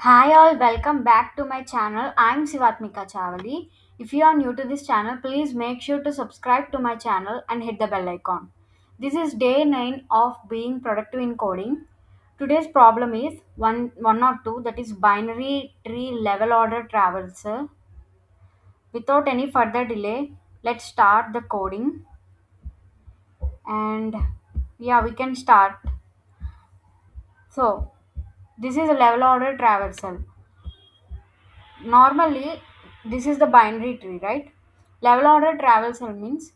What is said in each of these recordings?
Hi all, welcome back to my channel. I'm Sivathmika Chavali. If you are new to this channel, please make sure to subscribe to my channel and hit the bell icon. This is day 9 of being productive in coding. Today's problem is one or two, that is binary tree level order traversal. Without any further delay, let's start the coding and yeah, we can start. So, this is a level order traversal. Normally, this is the binary tree, right? Level order traversal means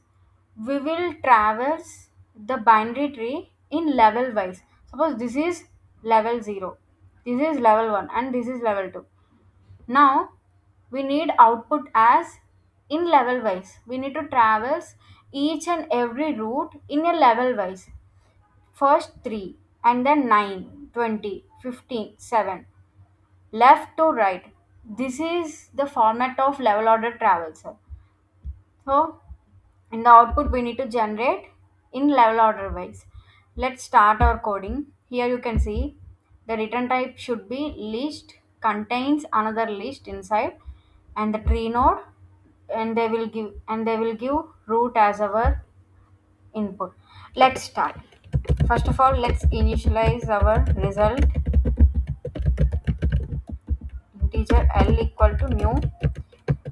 we will traverse the binary tree in level wise. Suppose this is level 0, this is level 1, and this is level 2. Now we need output as in level wise. We need to traverse each and every route in a level wise. First 3, and then 9, 20, 15, 7, left to right. This is the format of level order traversal. So in the output we need to generate in level order wise. Let's start our coding. Here you can see the return type should be list contains another list inside, and the tree node, and they will give root as our input. Let's start. First of all, let's initialize our result integer l equal to new.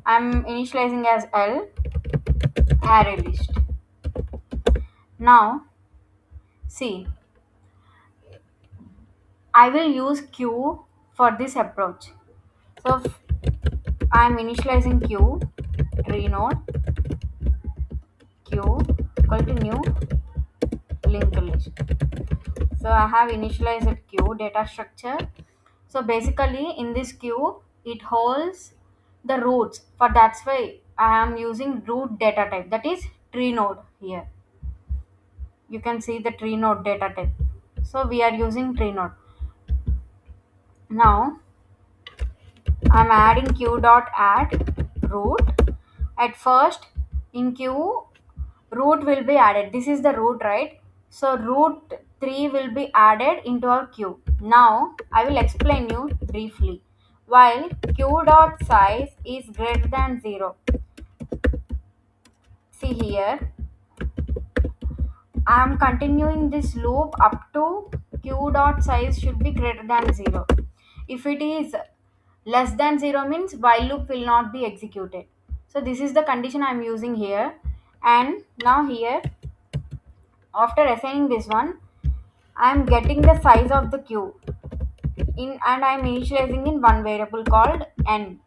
I'm initializing as L array list. Now see, I will use Q for this approach. So I'm initializing Q tree node Q equal to new linked list. So I have initialized Q data structure. So basically in this Q it holds the roots. For that's why I am using root data type, that is tree node here. You can see the tree node data type. So we are using tree node. Now I'm adding q dot add root. At first in q, root will be added. This is the root, right? So root 3 will be added into our queue. Now I will explain you briefly. While q dot size is greater than 0, see here, I am continuing this loop up to q dot size should be greater than 0. If it is less than 0 means while loop will not be executed. So this is the condition I am using here. And now here, after assigning this one, I am getting the size of the queue in, and I am initializing in one variable called n,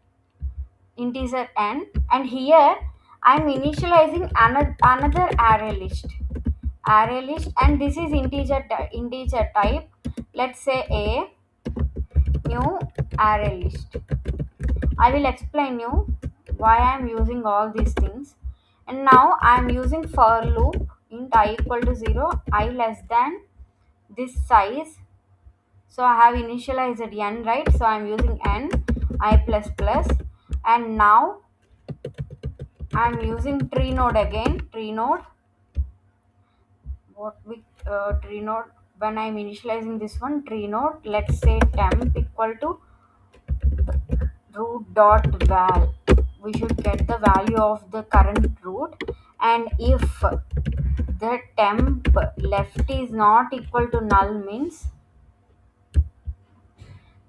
integer n, and here I am initializing another array list, and this is integer type. Let's say a new array list. I will explain you why I am using all these things. And now I am using for loop int I equal to 0, I less than this size. So I have initialized n, right? So I am using n I plus plus, and now I am using tree node again. Tree node, what with tree node, when I am initializing this one tree node, let's say temp equal to root dot val. We should get the value of the current root, and if the temp left is not equal to null means,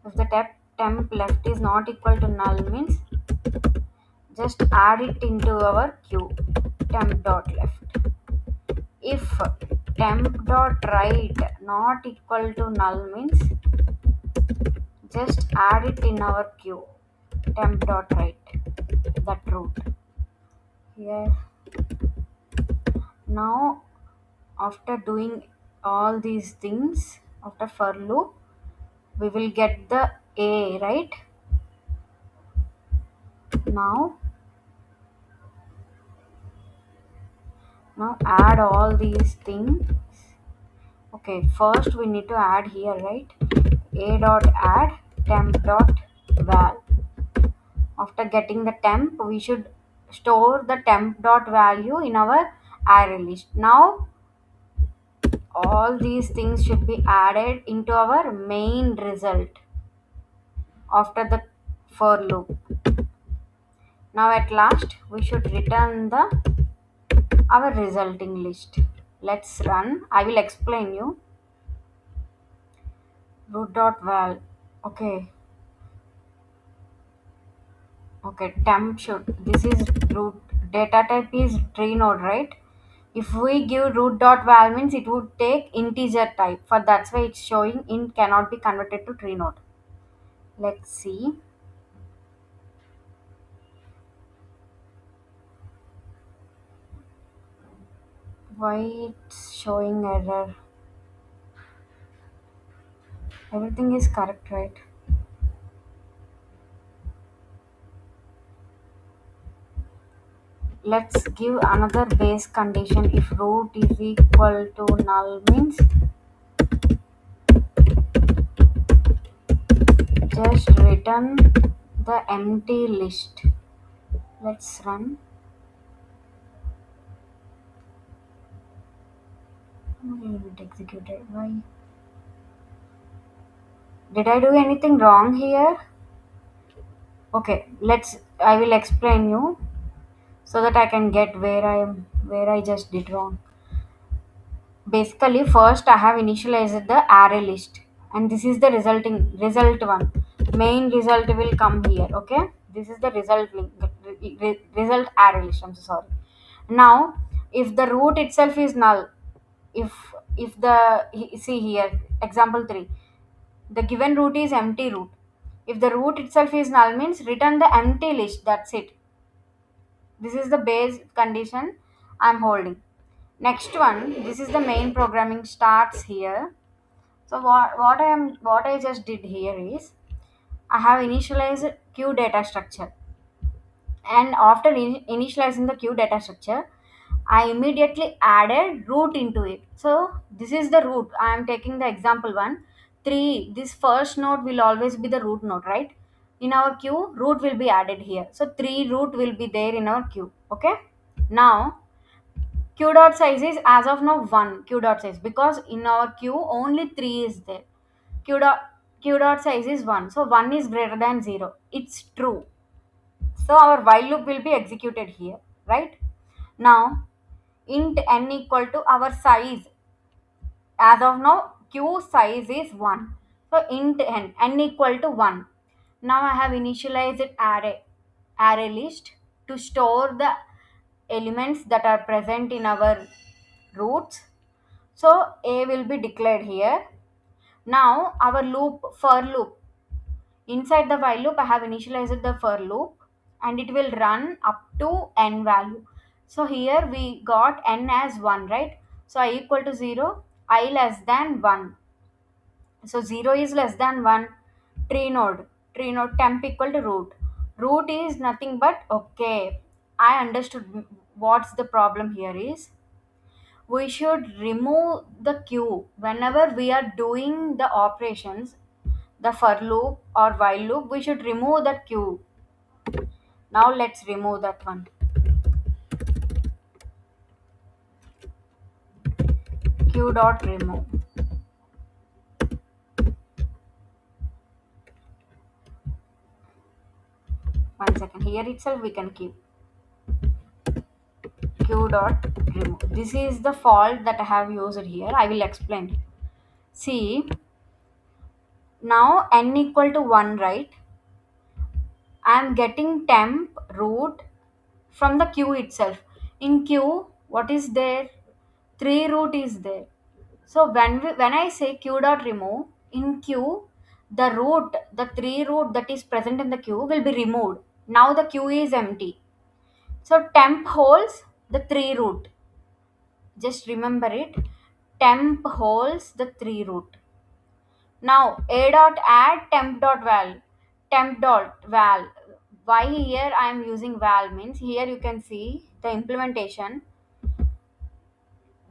if the temp left is not equal to null means, just add it into our queue, temp dot left. If temp dot right not equal to null means, just add it in our queue, temp dot right, that root here. Now after doing all these things, after for loop, we will get the a, right? Now add all these things. Okay, first we need to add here, right? A dot add temp dot val. After getting the temp, we should store the temp dot value in our array list. Now all these things should be added into our main result after the for loop. Now at last we should return the our resulting list. Let's run. I will explain you. Root.val. Okay. Okay, temp should, this is root, data type is tree node, right? If we give root.val means it would take integer type. For that's why it's showing int cannot be converted to tree node. Let's see. Why it's showing error. Everything is correct, right? Let's give another base condition. If root is equal to null means just return the empty list. Let's run. It executed. Why? Did I do anything wrong here? Okay, I will explain you so that I can get where I just did wrong. Basically, first I have initialized the array list, and this is the result one. Main result will come here. Okay, this is the result array list. I'm so sorry. Now, if the root itself is null, if see here example 3, the given root is empty root. If the root itself is null means return the empty list. That's it. This is the base condition I'm holding. Next one, this is the main programming starts here. So what I just did here is I have initialized queue data structure, and after initializing the queue data structure, I immediately added root into it. So this is the root. I am taking the example one. 3, this first node will always be the root node, right? In our queue root will be added here, so 3 root will be there in our queue. Okay, now q dot size is as of now 1 q dot size, because in our queue only 3 is there. Q dot size is 1, so 1 is greater than 0. It's true, so our while loop will be executed here, right? Now int n equal to our size. As of now q size is 1, so int n equal to 1. Now I have initialized array list to store the elements that are present in our roots. So a will be declared here. Now our for loop, inside the while loop I have initialized the for loop, and it will run up to n value. So here we got n as 1, right? So I equal to 0, I less than 1. So 0 is less than 1. Tree node temp equal to root. Root is nothing but, okay, I understood what's the problem here is. We should remove the queue whenever we are doing the operations, the for loop or while loop. We should remove the queue. Now let's remove that one. Queue dot remove. One second, here itself we can keep q dot remove. This is the fault that I have used here. I will explain. See, now n equal to 1, right? I am getting temp root from the queue itself. In queue, what is there? 3 root is there. So when I say q dot remove, in queue, the root, the 3 root that is present in the queue will be removed. Now the queue is empty. So temp holds the 3 root. Just remember it. Temp holds the 3 root. Now a dot add temp dot val. Temp dot val. Why here I am using val means, here you can see the implementation.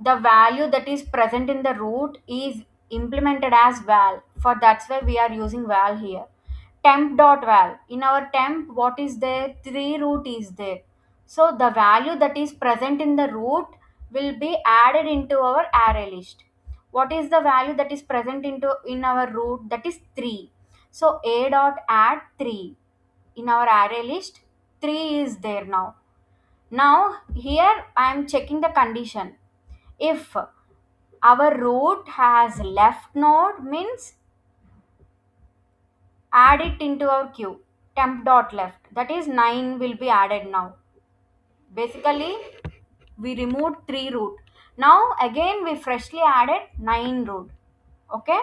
The value that is present in the root is implemented as val. For that's why we are using val here. Temp dot val. In our temp, what is there? 3 root is there. So the value that is present in the root will be added into our array list. What is the value that is present in our root? That is 3. So a dot add 3. In our array list 3 is there now. Now here I am checking the condition. If our root has left node means add it into our queue. Temp dot left, that is 9 will be added now. Basically we removed 3 root. Now again we freshly added 9 root. Okay.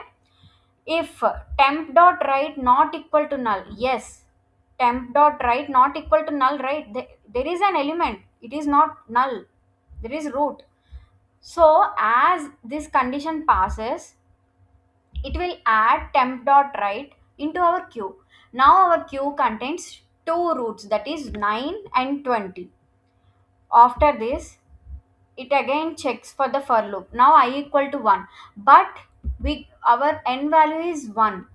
If temp dot write not equal to null, yes, temp dot write not equal to null, right? There is an element, it is not null, there is root. So as this condition passes, it will add temp dot write into our queue. Now our queue contains two roots, that is 9 and 20. After this, it again checks for the for loop. Now I equal to 1, but we our n value is 1.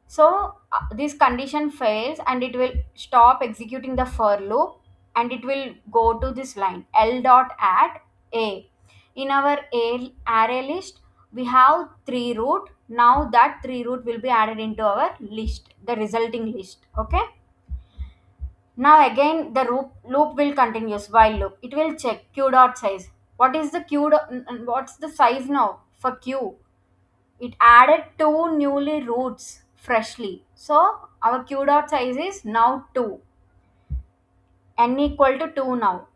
So this condition fails and it will stop executing the for loop, and it will go to this line L dot add a. In our a array list we have 3 root. Now that 3 root will be added into our list, the resulting list. Okay. Now again the loop will continues while loop. It will check q dot size. What is the what's the size now for q? It added two newly roots freshly. So our q dot size is now 2. N equal to 2 now.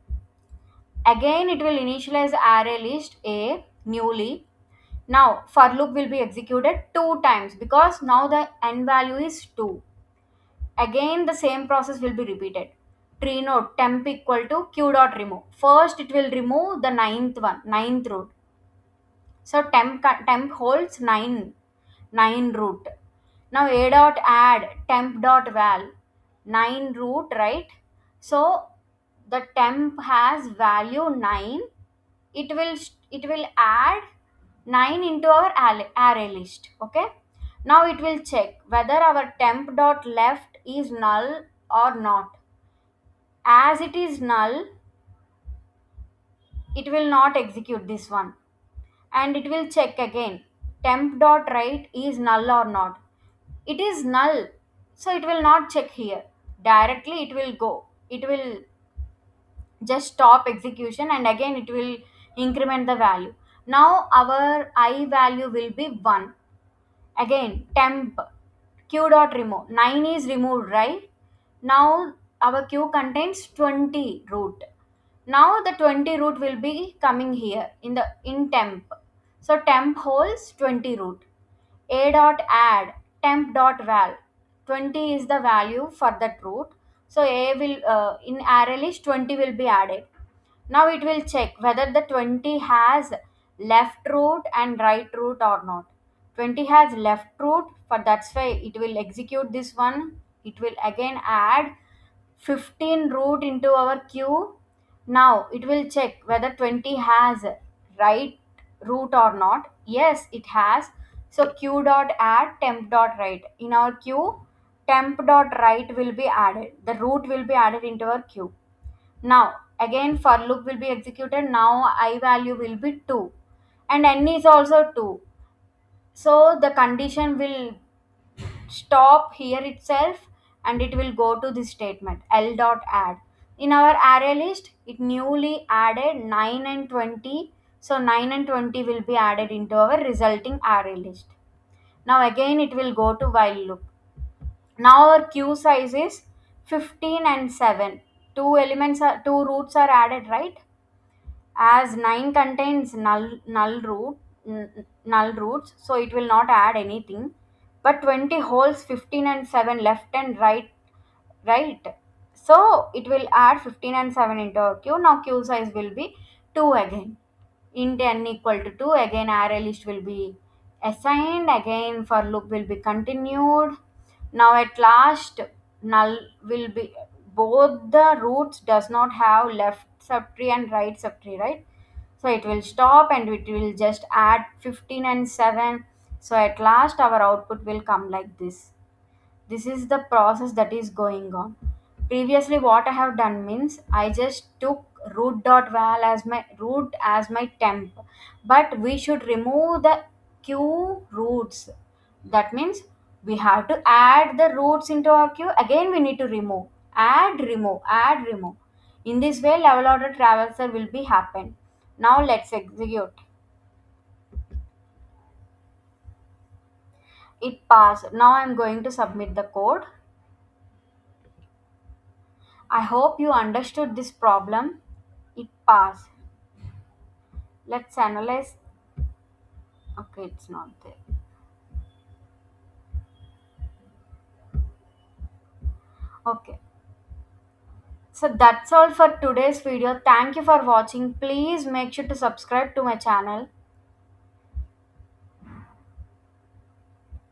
Again it will initialize array list A newly. Now for loop will be executed 2 times because now the n value is 2. Again the same process will be repeated. Tree node temp equal to q dot remove. First it will remove the ninth root. So temp holds 9 root. Now a dot add temp dot val 9 root, right? So the temp has value 9. It will add 9 into our array list. Okay. Now it will check whether our temp dot left is null or not. As it is null, it will not execute this one, and it will check again temp dot right is null or not. It is null, so it will not check here. Directly it will go, it will just stop execution, and again it will increment the value. Now our I value will be 1. Again temp q dot remove 9 is removed, right? Now our queue contains 20 root. Now the 20 root will be coming here in temp. So temp holds 20 root. A dot add temp dot val 20 is the value for that root. So a will in array list 20 will be added. Now it will check whether the 20 has left root and right root or not. 20 has left root, for that's why it will execute this one. It will again add 15 root into our queue. Now it will check whether 20 has right root or not. Yes, it has. So q dot add temp dot right. In our queue, temp dot right will be added. The root will be added into our queue. Now again for loop will be executed. Now I value will be 2 and n is also 2. So the condition will stop here itself, and it will go to this statement L dot add. In our array list it newly added 9 and 20. So 9 and 20 will be added into our resulting array list. Now again it will go to while loop. Now our queue size is 15 and 7. Two roots are added, right? As 9 contains null roots, so it will not add anything. But 20 holds 15 and 7 left and right. So it will add 15 and 7 into our queue. Now queue size will be 2 again. Int n equal to 2. Again array list will be assigned. Again for loop will be continued. Now at last null will be, both the roots does not have left subtree and right subtree, right? So it will stop and it will just add 15 and 7. So at last our output will come like this. This is the process that is going on. Previously what I have done means I just took root dot val as my temp, but we should remove the q roots. That means We have to add the roots into our queue. Again, we need to remove, add, remove, add, remove. In this way, level order traversal will be happen. Now let's execute. It passed. Now I'm going to submit the code. I hope you understood this problem. It passed. Let's analyze. Okay, it's not there. Okay. So that's all for today's video. Thank you for watching. Please make sure to subscribe to my channel.